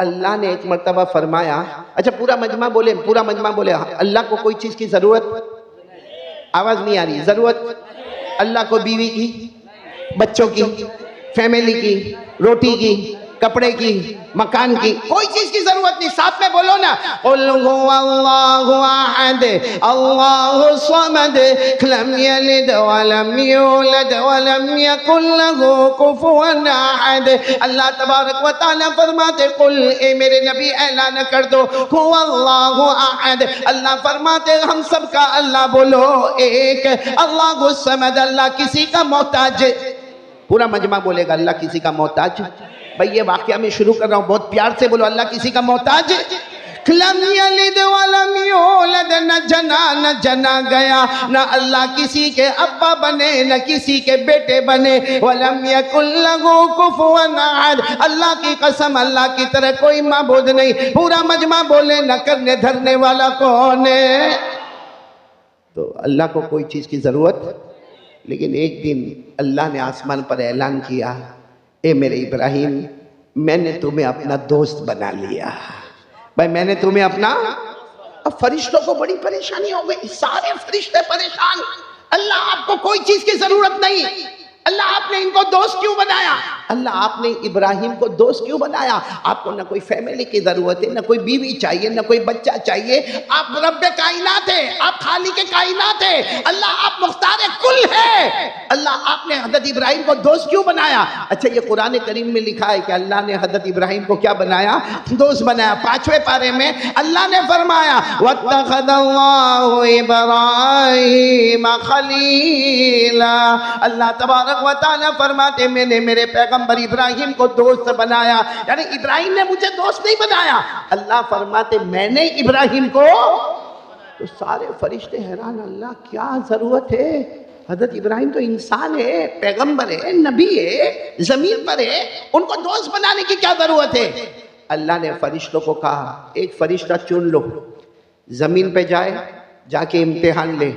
अल्लाह ने एक मर्तबा फरमाया, अच्छा पूरा मजमा बोले, पूरा मजमा बोले, अल्लाह को कोई चीज की जरूरत, आवाज नहीं आ रही, जरूरत अल्लाह को बीवी की, बच्चों की, फैमिली की, रोटी की, कपड़े की, मकान की, कोई चीज की जरूरत नहीं। साथ में बोलो ना, कुल हुवल्लाहु अहद अल्लाहु समद लम यलिद वलम यूलद वलम यकुल लहू कुफुवन अहद। अल्लाह तबारक व तआला फरमाते, कुल ए मेरे नबी ऐलान कर दो, हुवल्लाहु अहद, अल्लाह फरमाते हम सब का अल्लाह बोलो एक, अल्लाहु समद, अल्लाह किसी का मोहताज। पूरा मजमा बोलेगा अल्लाह किसी का मोहताज। भाई ये वाकया मैं शुरू कर रहा हूं, बहुत प्यार से बोलो, अल्लाह किसी का मोहताज। लम यलिद वलम यूलद, न जना न जना गया, न अल्लाह किसी के अब्बा बने न किसी के बेटे बने। वलम यकुल लहू कुफुवन अहद, अल्लाह की कसम अल्लाह की तरह कोई माबूद नहीं। पूरा मजमा बोले, न करने धरने वाला कौन है? तो अल्लाह को कोई चीज की जरूरत। लेकिन एक दिन अल्लाह ने आसमान पर ऐलान किया, ए मेरे इब्राहिम, मैंने तुम्हें अपना दोस्त बना लिया। भाई मैंने तुम्हें अपना। अब फरिश्तों को बड़ी परेशानी हो गई, सारे फरिश्ते परेशान। अल्लाह आपको कोई चीज की जरूरत नहीं, अल्लाह आपने इनको दोस्त क्यों बनाया? अल्लाह आपने इब्राहिम को दोस्त क्यों बनाया? आपको न कोई फैमिली की जरूरत है, न कोई बीवी चाहिए, न कोई बच्चा चाहिए। आप रब्बे कायनात है, आप खालिक कायनात है, अल्लाह आप मुख्तार कुल है। अल्लाह आपने हजरत इब्राहिम को दोस्त क्यों बनाया? अच्छा ये कुरान करीम में लिखा है कि अल्लाह ने हजरत इब्राहिम को क्या बनाया? दोस्त बनाया। 5वें पारे में अल्लाह ने फरमाया, वत्तखज़ल्लाहु इब्राहीम खलीला, अल्लाह तबारक व तआला फरमाते मैंने मेरे पैगंबर इब्राहिम को दोस्त बनाया। यानी इब्राहिम ने मुझे दोस्त नहीं बनाया, अल्लाह फरमाते मैंने इब्राहिम को। तो सारे फरिश्ते हैरान, अल्लाह क्या जरूरत है? हजरत इब्राहिम तो इंसान है, पैगंबर है, नबी है, जमीन पर है, उनको दोस्त बनाने की क्या जरूरत है? अल्लाह ने फरिश्तों को कहा, एक फरिश्ता चुन लो, जमीन पे जाए, जाके इम्तिहान ले,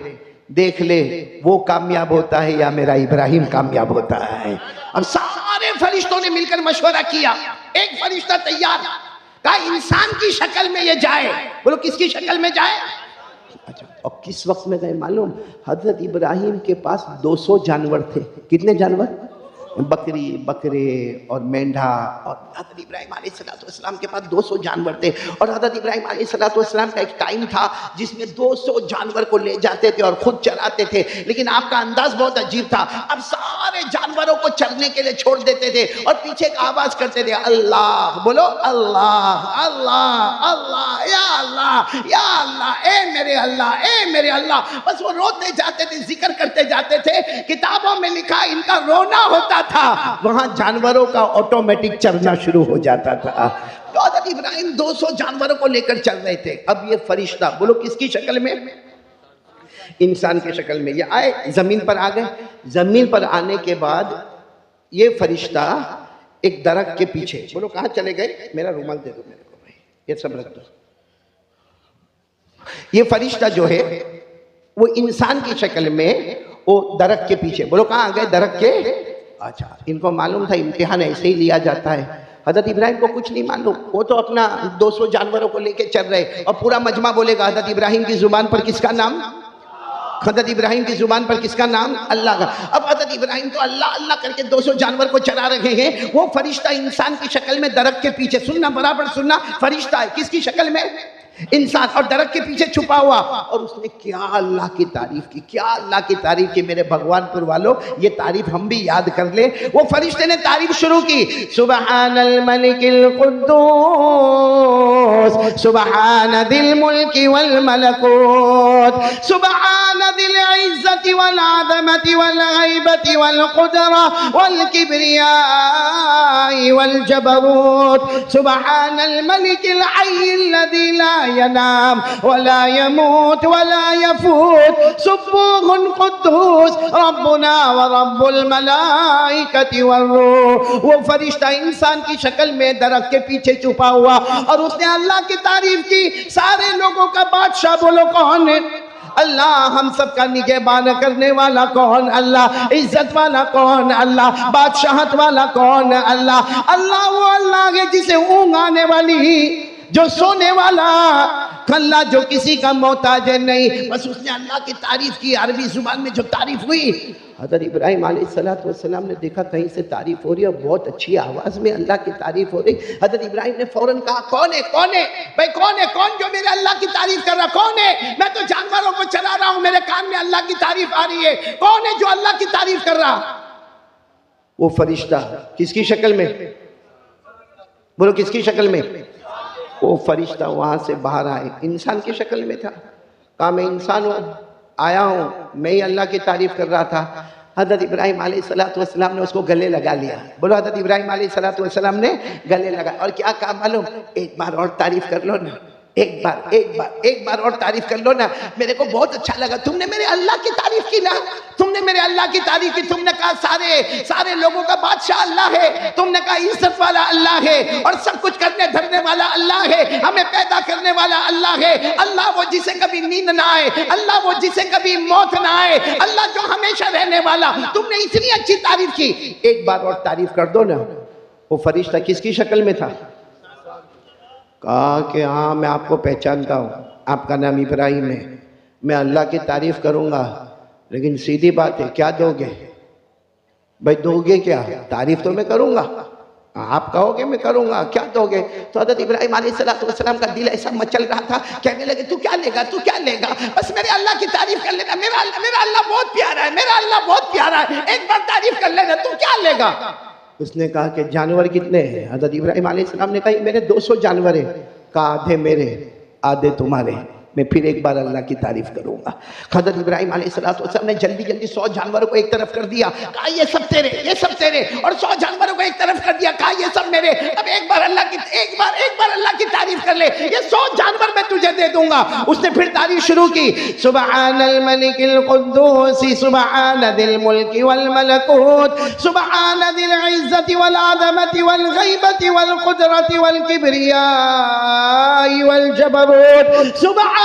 देख ले वो कामयाब होता है या मेरा इब्राहिम कामयाब होता है। अब सारे फरिश्तों ने मिलकर मशवरा किया, एक फरिश्ता तैयार, कहा इंसान की शक्ल में ये जाए। बोलो किसकी शक्ल में जाए? अच्छा, और किस वक्त में गए मालूम? हजरत इब्राहिम के पास 200 जानवर थे। कितने जानवर? बकरी, बकरे और मेंढा। और हजरत इब्राहिम अलैहिस्सलाम के पास 200 जानवर थे। और हजरत इब्राहिम अलैहिस्सलाम का एक टाइम था जिसमें 200 जानवर को ले जाते थे और खुद चराते थे। लेकिन आपका अंदाज बहुत अजीब था, अब सारे जानवरों को चरने के लिए छोड़ देते थे और पीछे एक आवाज करते थे, अल्लाह। बोलो अल्लाह अल्लाह अल्लाह, या अल्लाह या अल्लाह, ए मेरे अल्लाह, ए मेरे अल्लाह। बस वो रोते जाते थे, जिक्र करते जाते थे। किताबों में लिखा इनका रोना होता था, वहां जानवरों का ऑटोमेटिक चलना शुरू हो जाता था। तो हज़रत इब्राहिम 200 जानवरों को लेकर चल रहे थे। अब ये फरिश्ता, बोलो किसकी शक्ल में? इंसान की शक्ल में। ये आए, जमीन पर आ गए। जमीन पर आने के बाद ये फरिश्ता एक दरख्त के पीछे, बोलो कहां चले गए? मेरा रुमाल दे दो मेरे को भाई, ये सब रख दो। ये फरिश्ता जो है वो इंसान की शक्ल में वो दरख्त के पीछे, बोलो कहां आ गए? दरख्त के। अच्छा, इनको मालूम था इम्तिहान ऐसे ही लिया जाता है। हजरत इब्राहिम को कुछ नहीं मालूम, वो तो अपना 200 जानवरों को लेके चल रहे। और पूरा मजमा बोलेगा हजरत इब्राहिम की जुबान पर किसका नाम? हजरत इब्राहिम की जुबान पर किसका नाम? अल्लाह का। अब हजरत इब्राहिम तो अल्लाह अल्लाह करके 200 जानवर को चरा रहे हैं। वो फरिश्ता इंसान की शक्ल में दरख्त के पीछे, सुनना बराबर सुनना, फरिश्ता है किसकी शक्ल में? इंसान, और दरख्त के पीछे छुपा हुआ। और उसने क्या अल्लाह की तारीफ की, क्या अल्लाह की तारीफ की। मेरे भगवानपुर वालों, ये तारीफ हम भी याद कर ले। वो फरिश्ते ने तारीफ शुरू की, सुबहानल मलिकिल कुद्दूस, सुबहान दिल मुल्की वल मलकूत, सुबहान दिल इज्जति वल आज़मति वल गैबति वल कुदरा वल किब्रियाई वल जबरूत, सुबहानल मलिकिल हय्यिल लज़ी ला यनाम वला यमूत वला यफूत, सुब्बूहुन कुद्दूस रब्बुना व रब्बुल मलाइकति वर्रूह। वो फरिश्ता इंसान की शक्ल में दरख्त के पीछे छुपा हुआ और उसने अल्लाह की तारीफ की। सारे लोगों का बादशाह बोलो कौन है? अल्लाह हम सबका निगहबान करने वाला कौन? अल्लाह। इज्जत वाला कौन? अल्लाह। बादशाहत वाला कौन? अल्लाह। अल्लाह वो अल्लाह है जिसे ऊँघ आने वाली, जो सोने वाला, अल्लाह जो किसी का मोहताज नहीं। बस उसने अल्लाह की तारीफ की, अरबी जुबान में जो तारीफ हुई। हज़रत इब्राहिम अलैहिस्सलाम ने देखा कहीं से तारीफ हो रही है, बहुत अच्छी आवाज़ में अल्लाह की तारीफ हो रही। हज़रत इब्राहिम ने फौरन कहा, कौन है? कौन है भाई? कौन है? कौन जो मेरे अल्लाह की तारीफ कर रहा? कौन है? मैं तो जानवरों को चला रहा हूँ, मेरे कान में अल्लाह की तारीफ आ रही है। कौन है जो अल्लाह की तारीफ कर रहा? वो फरिश्ता। किसकी शक्ल में? बोलो किसकी शक्ल में? वो फरिश्ता वहां से बाहर आए, इंसान की शक्ल में था। कहा मैं इंसान हूँ, आया हूँ, मैं ही अल्लाह की तारीफ कर रहा था। हज़रत इब्राहिम अलैहिस्सलाम ने उसको गले लगा लिया। बोलो हज़रत इब्राहिम अलैहिस्सलाम ने गले लगा और क्या कहा मालूम? एक बार और तारीफ कर लो ना, एक बार और तारीफ कर लो ना, मेरे को बहुत अच्छा लगा। तुमने मेरे अल्लाह की तारीफ की ना, तुमने मेरे अल्लाह की तारीफ की। तुमने कहा सारे लोगों का बादशाह अल्लाह है, तुमने कहा इज्जत वाला अल्लाह है और सब कुछ करने धरने वाला अल्लाह है, हमें पैदा करने वाला अल्लाह है। अल्लाह वो जिसे कभी नींद ना आए, अल्लाह वो जिसे कभी मौत ना आए, अल्लाह जो हमेशा रहने वाला। तुमने इतनी अच्छी तारीफ की, एक बार और तारीफ कर दो ना। वो फरिश्ता किसकी शक्ल में था? कहा कि हाँ मैं आपको पहचानता हूँ, आपका नाम इब्राहिम है, मैं अल्लाह की तारीफ करूँगा, लेकिन सीधी बात है क्या दोगे? भाई दोगे क्या? तारीफ तो मैं करूँगा, आप कहोगे मैं करूँगा, क्या दोगे? तो हज़रत इब्राहिम अलैहिस्सलाम का दिल ऐसा मचल रहा था, कहने लगे तू क्या लेगा, तू क्या लेगा? बस मेरे अल्लाह की तारीफ कर लेना, मेरा अल्लाह बहुत प्यारा है, मेरा अल्लाह बहुत प्यारा है, एक बार तारीफ कर लेना, तू क्या लेगा? उसने कहा कि जानवर कितने हैं? हज़रत इब्राहिम अलैहिस्सलाम ने कहा मेरे 200 जानवर हैं। कहा आधे मेरे आधे तुम्हारे, मैं फिर एक बार अल्लाह की तारीफ करूंगा। हज़रत इब्राहिम अलैहिस्सलाम ने जल्दी 100 जानवरों को एक तरफ कर दिया, कहा ये सब तेरे, ये सब तेरे, और 100 जानवरों को एक तरफ कर दिया, कहा ये सब मेरे। अब एक बार अल्लाह की तारीफ कर ले, ये 100 जानवर मैं तुझे दे दूंगा। उसने फिर तारीफ शुरू की, सुब्हानल मलिकिल कुद्दूस सुब्हानदिल मुल्की वल मलकूत सुब्हानदिल इज्जति वल अज़मति वल गैबति वल कुदरति वल किब्रियाई वल जबरूत सुब्हानल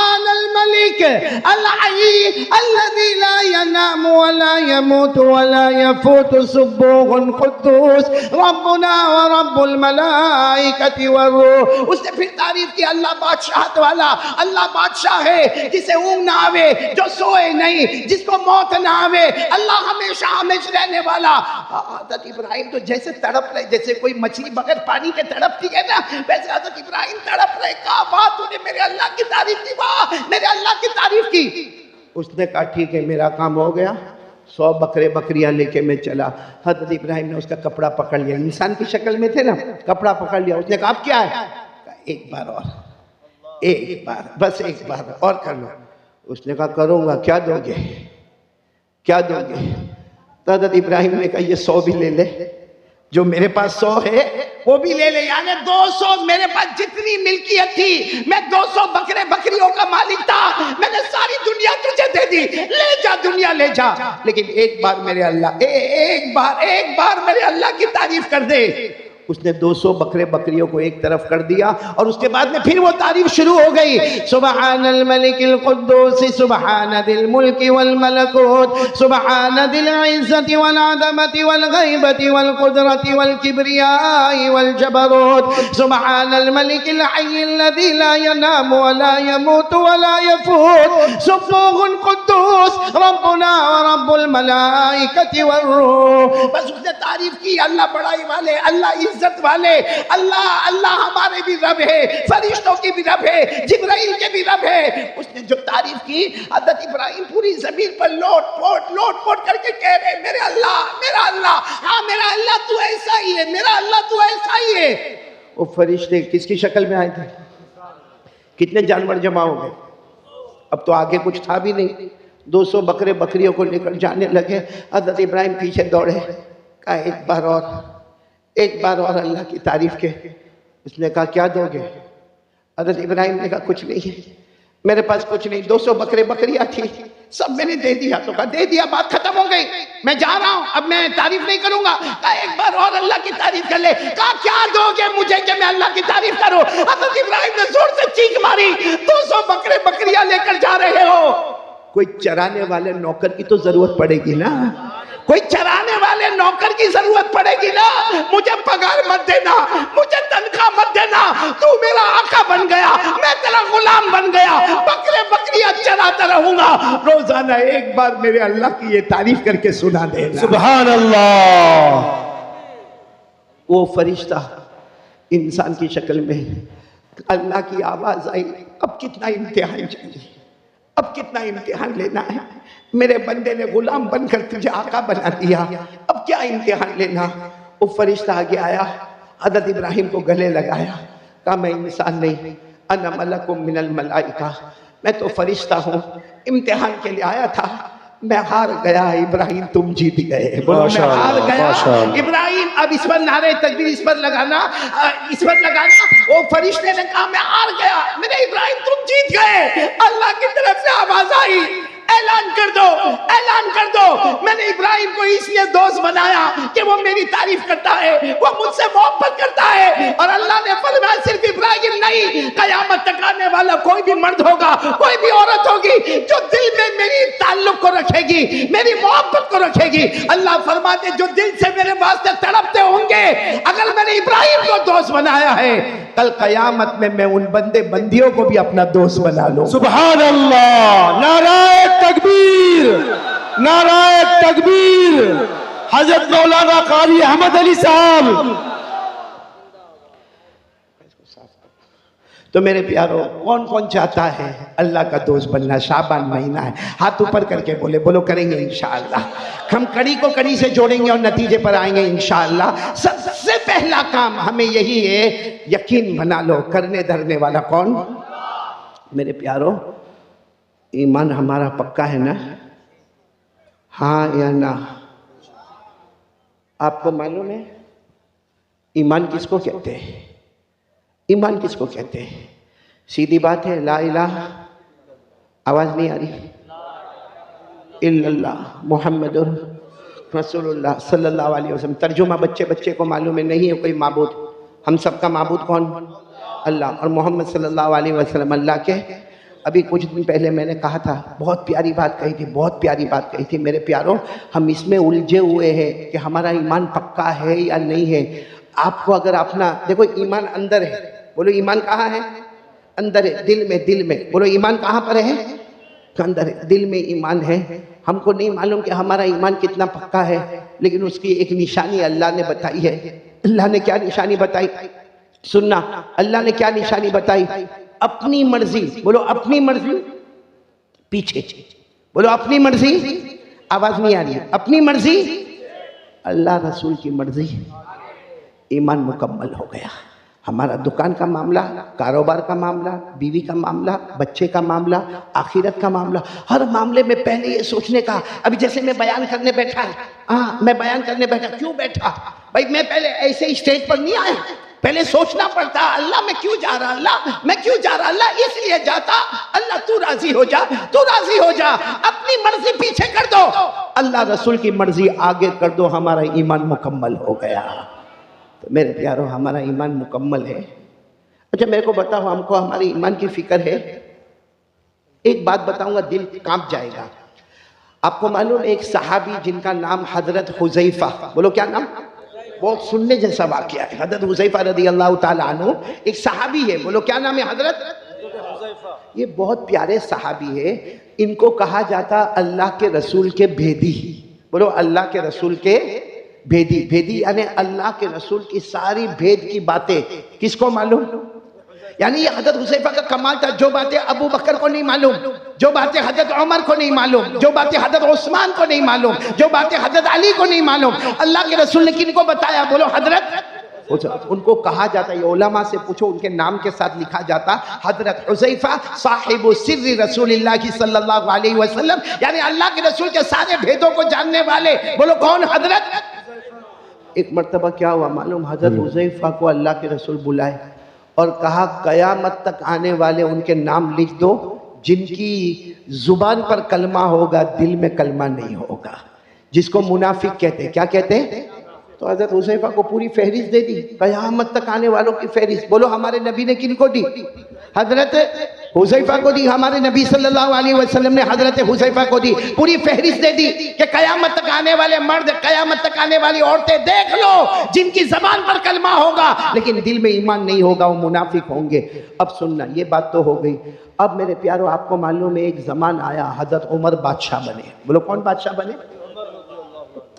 मलिक अल हय्य अल्लज़ी ला यनामु व ला यमूतु व ला यफूतु सुब्बूहुन कुद्दूस रब्बुना व रब्बुल मलाइकति वर्रूह। उसने फिर तारीफ की, अल्लाह बादशाहत वाला, अल्लाह बादशाह है जिसे ऊँघ ना आवे, जो सोए नहीं, जिसको मौत ना आवे, अल्लाह हमेशा हमेशा रहने वाला। हज़रत इब्राहिम तो जैसे तड़प रहे, जैसे कोई मछली बगैर पानी के तड़पती है ना, वैसे हज़रत इब्राहिम तड़प रहे। कहा बात तूने मेरे अल्लाह की तारीफ की, वाह मेरे अल्लाह की तारीफ की। उसने कहा ठीक है मेरा काम हो गया, 100 बकरे बकरियां लेके मैं चला। हज़रत इब्राहिम ने उसका कपड़ा पकड़ लिया, इंसान की शक्ल में थे ना, कपड़ा पकड़ लिया। उसने कहा अब क्या है? एक बार और, एक बार, बस एक बार और कर लो। उसने कहा करूँगा, क्या दोगे, क्या दोगे? तो हज़रत इब्राहिम ने कहा ये 100 भी ले ले, जो मेरे पास 100 है वो भी ले ले, यानी 200 मेरे पास जितनी मिल्कियत थी, मैं 200 बकरे बकरियों का मालिक था, मैंने सारी दुनिया तुझे दे दी, ले जा दुनिया ले जा, लेकिन एक बार मेरे अल्लाह एक बार मेरे अल्लाह की तारीफ कर दे। उसने 200 बकरे बकरियों को एक तरफ कर दिया और उसके बाद में फिर वो तारीफ शुरू हो गई, सुब्हानल मलिकिल कुद्दूस सुब्हानदिल मुल्की वल मलकूत सुब्हानदिल इज्जति वल अज़मति वल गैबति वल कुदरति वल किब्रियाई वल जबरूत सुब्हानल मलिकिल हय्यिल्लज़ी ला यनामु व ला यमूतु व ला यफूत सुब्बूहुन कुद्दूस रब्बुना व रब्बुल मलाइकति वर्रूह। बस उसने तारीफ की, अल्लाह बड़ाई वाले, अल्लाह इज्जत वाले, अल्लाह हमारे भी रब है, फरिश्तों की भी रब है, जिब्राइल के भी रब है। उसने जो तारीफ की, हज़रत इब्राहिम पूरी जमीन पर लोट पोट करके कह रहे मेरे अल्लाह, हाँ मेरा अल्लाह तू ऐसा ही है, मेरा अल्लाह तू ऐसा ही है। वो फरिश्ते किसकी शक्ल में आए थे? कितने जानवर जमा हो गए? अब तो आगे कुछ था भी नहीं, 200 बकरे बकरियों को लेकर जाने लगे। हज़रत इब्राहिम पीछे दौड़े, कहा एक बार और अल्लाह की तारीफ के। उसने कहा क्या दोगे? हज़रत इब्राहिम ने कहा कुछ नहीं है, मेरे पास कुछ नहीं, 200 बकरे बकरियां थी, सब मैंने दे दिया। तो कहा दे दिया, बात खत्म हो गई, मैं जा रहा हूं, अब मैं तारीफ नहीं करूंगा। कहा एक बार और अल्लाह की तारीफ कर ले। कहा क्या दोगे मुझे कि मैं अल्लाह की तारीफ करूं? हज़रत इब्राहिम ने जोर से चीख मारी, 200 बकरे बकरियां लेकर जा रहे हो, कोई चराने वाले नौकर की तो जरूरत पड़ेगी ना, कोई चराने वाले नौकर की जरूरत पड़ेगी ना। मुझे पगार मत देना, मुझे तनख्वाह मत देना, तू मेरा आका बन गया, मैं तेरा गुलाम बन गया, बकरे बकरियां चराता रहूंगा। रोजाना एक बार मेरे अल्लाह की ये तारीफ करके सुना देना। सुभान अल्लाह। वो फरिश्ता इंसान की शक्ल में, अल्लाह की आवाज आई, अब कितना इम्तिहान चाहिए, अब कितना इम्तिहान लेना है। मेरे बंदे ने गुलाम बनकर तुझे आका बना दिया, अब क्या इम्तिहान लेना। वो फरिश्ता आगे आया, हज़रत इब्राहिम को गले लगाया, कहा मैं इंसान नहीं, अना मलकुम मिनल मलाइका, मैं तो फरिश्ता हूँ, इम्तिहान के लिए आया था, मैं हार गया। इब्राहिम तुम जीत गए। बोलो मैं हार गया। इब्राहिम, अब इस पर नारे तकबीर इस पर लगाना, इस पर लगाना। वो फरिश्ते ने कहा मैं हार गया, मेरे इब्राहिम तुम जीत गए। अल्लाह की तरफ से आवाज आई, ऐलान कर दो, ऐलान कर दो, मैंने इब्राहिम को इसलिए दोस्त बनाया कि वो मेरी तारीफ करता है, वो मुझसे मोहब्बत करता है। और अल्लाह ने फरमाया सिर्फ इब्राहिम नहीं, कयामत तक आने वाला कोई भी मर्द होगा, कोई भी औरत होगी जो दिल में मेरी ताल्लुक को रखेगी, मेरी मोहब्बत को रखेगी। अल्लाह फरमाते जो दिल से मेरे वास्ते तड़पते होंगे, अगर मैंने इब्राहिम को दोस्त बनाया है, कल कयामत में मैं उन बंदे बंदियों को भी अपना दोस्त बना लूं। सुभान अल्लाह। नाराए तकबीर, नाराए तकबीर। हजरत मौलाना कारी अहमद अली साहब। तो मेरे प्यारो, कौन कौन चाहता है अल्लाह का दोस्त बनना? शाबान महीना है, हाथ ऊपर करके बोले, बोलो करेंगे इंशाअल्लाह। हम कड़ी को कड़ी से जोड़ेंगे और नतीजे पर आएंगे इंशाअल्लाह। सबसे पहला काम हमें यही है, यकीन बना लो, करने धरने वाला कौन? मेरे प्यारो, ईमान हमारा पक्का है ना? हाँ या ना? आपको मालूम है ईमान किसको कहते हैं? ईमान किसको कहते हैं? सीधी बात है, ला इलाहा, आवाज नहीं आ रही, इल्लल्लाह मुहम्मदुर रसूलुल्लाह सल्लल्लाहु अलैहि वसल्लम। तर्जुमा बच्चे बच्चे को मालूम है, नहीं है कोई माबूद, हम सबका माबूद कौन? अल्लाह। और मोहम्मद सल्लल्लाहु अलैहि वसल्लम अल्लाह के। अभी कुछ दिन पहले मैंने कहा था, बहुत प्यारी बात कही थी, बहुत प्यारी बात कही थी। मेरे प्यारों, हम इसमें उलझे हुए हैं कि हमारा ईमान पक्का है या नहीं है। आपको अगर अपना देखो, ईमान अंदर है, बोलो ईमान कहाँ है? अंदर है, दिल में, दिल में। बोलो ईमान कहाँ पर है? अंदर है, दिल में ईमान है। हमको नहीं मालूम कि हमारा ईमान कितना पक्का है, लेकिन उसकी एक निशानी अल्लाह ने बताई है। अल्लाह ने क्या निशानी बताई? सुनना, अल्लाह ने क्या निशानी बताई? अपनी मर्जी। बोलो अपनी मर्जी, पीछे बोलो अपनी मर्जी, आवाज नहीं आ रही है। अपनी मर्जी, अल्लाह रसूल की मर्जी, ईमान मुकम्मल हो गया। हमारा दुकान का मामला, कारोबार का मामला, बीवी का मामला, बच्चे का मामला, आखिरत का मामला, हर मामले में पहले ये सोचने का। अभी जैसे मैं बयान करने बैठा, हाँ मैं बयान करने बैठा, क्यों बैठा भाई? मैं पहले ऐसे स्टेज पर नहीं आया, पहले सोचना पड़ता, अल्लाह मैं क्यों जा रहा, अल्लाह मैं क्यों जा रहा, अल्लाह इसलिए जाता, अल्लाह तू राजी हो जा, तू राजी हो जा। अपनी मर्जी पीछे कर दो, अल्लाह रसूल की मर्जी आगे कर दो, हमारा ईमान मुकम्मल हो गया। तो मेरे प्यारों, हमारा ईमान मुकम्मल है। अच्छा मेरे को बताओ, हमको हमारे ईमान की फिक्र है? एक बात बताऊंगा, दिल कांप जाएगा। आपको मालूम एक सहाबी जिनका नाम हजरत हुज़ैफा, बोलो क्या नाम? बहुत सुनने जैसा वाकया है। हजरत हुज़ैफा रज़ी अल्लाह ताला अन्हु एक सहाबी है, बोलो क्या नाम है? हजरत। ये बहुत प्यारे सहाबी है, इनको कहा जाता अल्लाह के रसूल के भेदी। बोलो अल्लाह के रसूल के भेदी। भेदी यानी अल्लाह के रसूल की सारी भेद की बातें किसको मालूम? यानी ये हजरत हुज़ैफा का कमाल था, जो बातें अबू बकर को नहीं मालूम, जो बातें हजरत उमर को नहीं मालूम, जो बातें हजरत उस्मान को नहीं मालूम, जो बातें हजरत अली को नहीं मालूम, अल्लाह के रसूल ने किनको बताया? बोलो हजरत। उनको कहा जाता, ये उलमा से पूछो, उनके नाम के साथ लिखा जाता हजरत हुज़ैफा साहिबु सिर्री रसूलिल्लाह सल्लल्लाहु अलैहि वसल्लम, यानी अल्लाह के रसूल के सारे भेदों को जानने वाले। बोलो कौन? हजरत। एक मर्तबा क्या हुआ मालूम? हजरत हुज़ैफा को अल्लाह के रसूल बुलाए और कहा कयामत तक आने वाले उनके नाम लिख दो, जिनकी जुबान पर कलमा होगा, दिल में कलमा नहीं होगा, जिसको मुनाफिक कहते हैं। क्या कहते हैं? तो हजरत हुज़ैफा को पूरी फहरिस्त दे दी, क़यामत तक आने वालों की फहरिस्त। बोलो हमारे नबी ने किनको दी? हजरत हुज़ैफा को दी। हमारे नबी सल्लल्लाहु अलैहि वसल्लम ने हजरत हुज़ैफा को दी, पूरी फहरिस्त दे दी कि क़यामत तक आने वाले मर्द, क़यामत तक आने वाली औरतें देख लो, जिनकी ज़बान पर कलमा होगा लेकिन दिल में ईमान नहीं होगा, वो मुनाफिक होंगे। अब सुनना, ये बात तो हो गई। अब मेरे प्यारो, आपको मालूम है एक ज़मान आया हजरत उमर बादशाह बने। बोलो कौन बादशाह बने?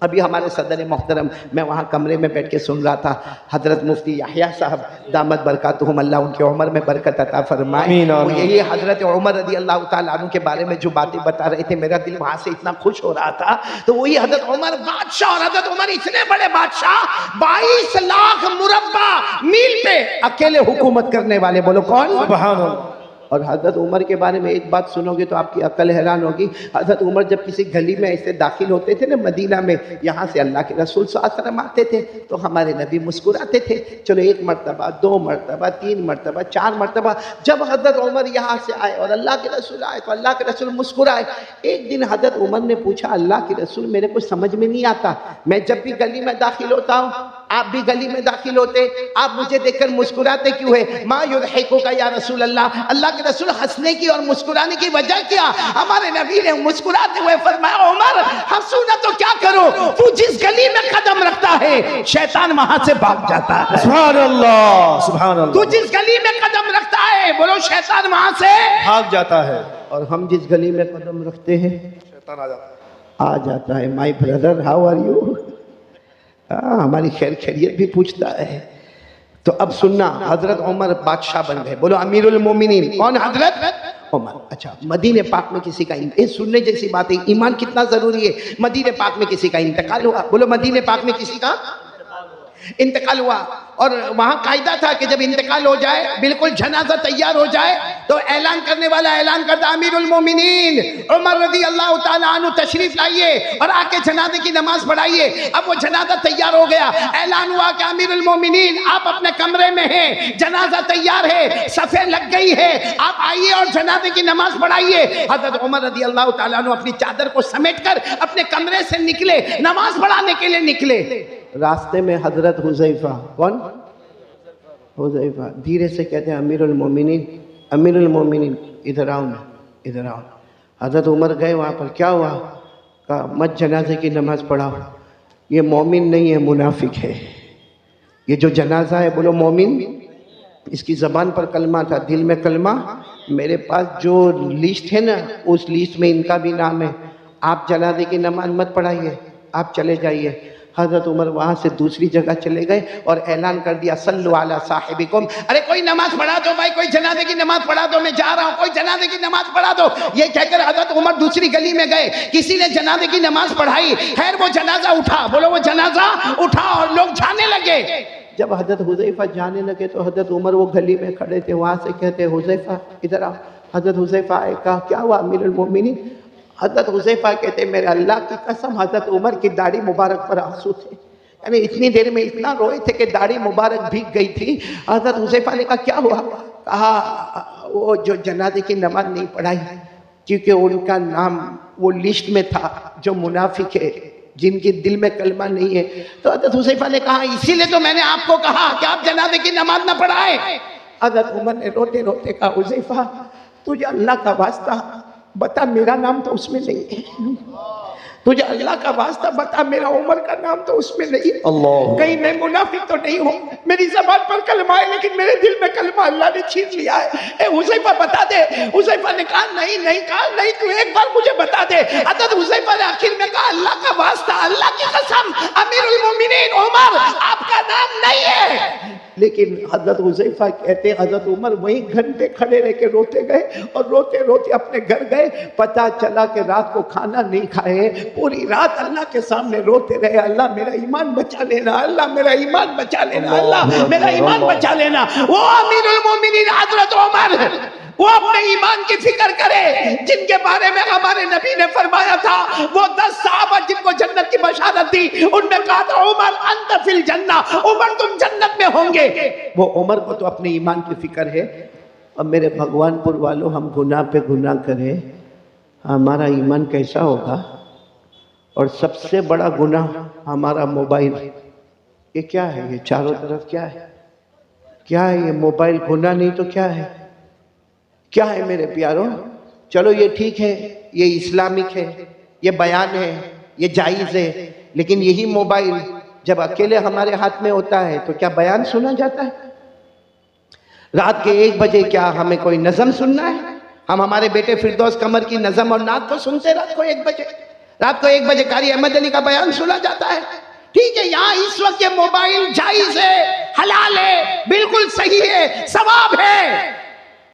अभी हमारे सदर मोहतरम, मैं वहाँ कमरे में बैठ के सुन रहा था, हजरत मुफ्ती याहिया साहब दामद बरकातुहुम, अल्लाह उनके उम्र में बरकत अता फरमाए, वो यही हजरत उमर रज़ी अल्लाह ताला अन्हु के बारे में जो बातें बता रहे थे, मेरा दिल वहाँ से इतना खुश हो रहा था। तो वही हजरत उमर बादशाह, और हजरत उमर इतने बड़े बादशाह, 22 लाख मुरब्बा मील पे अकेले हुकूमत करने वाले। बोलो कौन? सुभान अल्लाह। और हज़रत उमर के बारे में एक बात सुनोगे तो आपकी अकल हैरान होगी। हज़रत उमर जब किसी गली में ऐसे दाखिल होते थे ना मदीना में, यहाँ से अल्लाह के रसूल सल्लल्लाहु अलैहि वसल्लम आते थे तो हमारे नबी मुस्कुराते थे। चलो 1 मरतबा, 2 मरतबा, 3 मरतबा, 4 मरतबा, जब हज़रत उमर यहाँ से आए और अल्लाह के रसूल आए तो अल्लाह के रसूल मुस्कुराए। एक दिन हज़रत उमर ने पूछा, अल्लाह के रसूल मेरे को समझ में नहीं आता, मैं जब भी गली में दाखिल होता हूँ, आप भी गली में दाखिल होते, आप मुझे देखकर मुस्कुराते क्यों है? मा युदहिकुका या रसूल अल्लाह, अल्लाह के रसूल हंसने की और मुस्कुराने की वजह क्या? हमारे नबी ने मुस्कुराते हुए फरमाया, उमर हंसू ना तो क्या करो, तू जिस गली में कदम रखता है शैतान वहां से भाग जाता है। सुभान अल्लाह, सुभान अल्लाह। तू जिस गली में कदम रखता है, बोलो शैतान वहां से भाग जाता है। और हम जिस गली में कदम रखते हैं शैतान आ जाता है। My brother, how are you? हमारी खैर खैरियत भी पूछता है। तो अब सुनना, हजरत उमर बादशाह बन गए। बोलो अमीरुल मोमिनीन। कौन? हजरत उमर। अच्छा, मदीने पाक में किसी का सुनने जैसी बात है, ईमान कितना जरूरी है। मदीने पाक में किसी का इंतकाल हुआ। बोलो मदीने पाक में किसी का इंतकाल हुआ, और वहां कायदा था कि जब इंतकाल हो जाए, बिल्कुल जनाजा तैयार हो जाए, तो ऐलान करने वाला ऐलान करता, अमीरुल मोमिनीन उमर रज़ी अल्लाह ताला अन्हु तशरीफ लाइए और आके जनाजे की नमाज पढ़ाइए। अब वो जनाजा तैयार हो गया, ऐलान हुआ कि अमीरुल मोमिनीन आप अपने कमरे में हैं, जनाजा तैयार है, सफ़े लग गई है, आप आइए और जनाजे की नमाज पढ़ाइए। हज़रत उमर रज़ी अल्लाह ताला अन्हु अपनी चादर को समेटकर अपने कमरे से निकले, नमाज पढ़ाने के लिए निकले। रास्ते में हजरत हुज़ैफा, कौन? हुज़ैफा धीरे से कहते हैं, अमीरुल मोमिनीन, अमीरुल मोमिनीन इधर आओ ना, इधर आओ। हजरत उमर गए वहाँ पर, क्या हुआ? कहा मत जनाजे की नमाज पढ़ाओ, ये मोमिन नहीं है, मुनाफिक है। ये जो जनाजा है, बोलो मोमिन, इसकी ज़बान पर कलमा था, दिल में कलमा। मेरे पास जो लिस्ट है ना, उस लिस्ट में इनका भी नाम है। आप जनाजे की नमाज मत पढ़ाइए, आप चले जाइए। हजरत उमर वहाँ से दूसरी जगह चले गए और ऐलान कर दिया, सल्लु अला साहिबिकुम, अरे कोई नमाज पढ़ा दो भाई, कोई जनाजे की नमाज पढ़ा दो, मैं जा रहा हूँ, कोई जनाजे की नमाज पढ़ा दो। ये कहकर हजरत उमर दूसरी गली में गए, किसी ने जनाजे की नमाज पढ़ाई। खैर वो जनाजा उठा, बोलो वो जनाजा उठा, और लोग जाने लगे। जब हजरत हुज़ैफा जाने लगे तो हजरत उमर वो गली में खड़े थे, वहाँ से कहते, हुज़ैफा इधर आओ। हजरत हुज़ैफा आए, कहा क्या हुआ अमीरुल मोमिनीन? हजरत हुज़ैफा कहते, मेरे अल्लाह की कसम, हजरत उमर की दाढ़ी मुबारक पर आंसू थे, यानी इतनी देर में इतना रोए थे कि दाढ़ी मुबारक भीग गई थी। हजरत हुज़ैफा ने कहा क्या हुआ? कहा वो जो जनाजे की नमाज नहीं पढ़ाई, क्योंकि उनका नाम वो लिस्ट में था जो मुनाफिक है, जिनके दिल में कलमा नहीं है। तो हजरत हुज़ैफा ने कहा, इसीलिए तो मैंने आपको कहा कि आप जनाजे की नमाज ना पढ़ाए। हजरत उमर ने रोते रोते कहा, हुज़ैफा तुझे अल्लाह का वास्ता बता, मेरा नाम तो उसमें नहीं है, तुझे अल्लाह का वास्ता बता, मेरा उमर का नाम तो उसमें नहीं है, कहीं मैं मुनाफिक तो नहीं हूँ। मेरी ज़बान पर कलमा है लेकिन मेरे दिल में कलमा अल्लाह ने छीन लिया है। हुज़ैफा बता दे। हुज़ैफा ने कहा नहीं नहीं, कहा नहीं, तू एक बार मुझे बता दे। हज़रत हुज़ैफा ने आखिर में कहा, अल्लाह का वास्ता, अल्लाह की कसम, अमीरुल मोमिनीन उमर आपका नाम नहीं है। लेकिन हजरत हुज़ैफा कहते हैं, हजरत उमर वहीं घंटे खड़े रह के रोते गए और रोते रोते अपने घर गए। पता चला कि रात को खाना नहीं खाए, पूरी रात अल्लाह के सामने रोते रहे, अल्लाह मेरा ईमान बचा लेना, अल्लाह मेरा ईमान बचा लेना, अल्लाह मेरा ईमान बचा लेना। वो अमीरुल मोमिनीन हजरत उमर, वो अपने ईमान की फिक्र करे, जिनके बारे में हमारे नबी ने फरमाया था, वो 10 सहाबा जिनको जन्नत की बशारत दी, उनमें कहा था उमर अंत फिल जन्ना, उमर तुम जन्नत में होंगे। वो उमर को तो अपने ईमान की फिक्र है। अब मेरे भगवानपुर वालों, हम गुनाह पे गुनाह करें, हमारा ईमान कैसा होगा? और सबसे बड़ा गुनाह हमारा मोबाइल, ये क्या है? ये चारों तरफ क्या है? क्या है ये? मोबाइल खोना नहीं तो क्या है? क्या है मेरे प्यारों? चलो ये ठीक है, ये इस्लामिक है, ये बयान है, ये जायज है, लेकिन यही मोबाइल जब अकेले हमारे हाथ में होता है तो क्या बयान सुना जाता है? रात के 1 बजे क्या हमें कोई नज़म सुनना है? हम हमारे बेटे फिरदौस कमर की नज़म और नात को सुनते रात को 1 बजे। रात को 1 बजे कारी अहमद अली का बयान सुना जाता है। ठीक है, यहाँ इस वक्त ये मोबाइल जायज है, हलाल है, बिल्कुल सही है, सवाब है,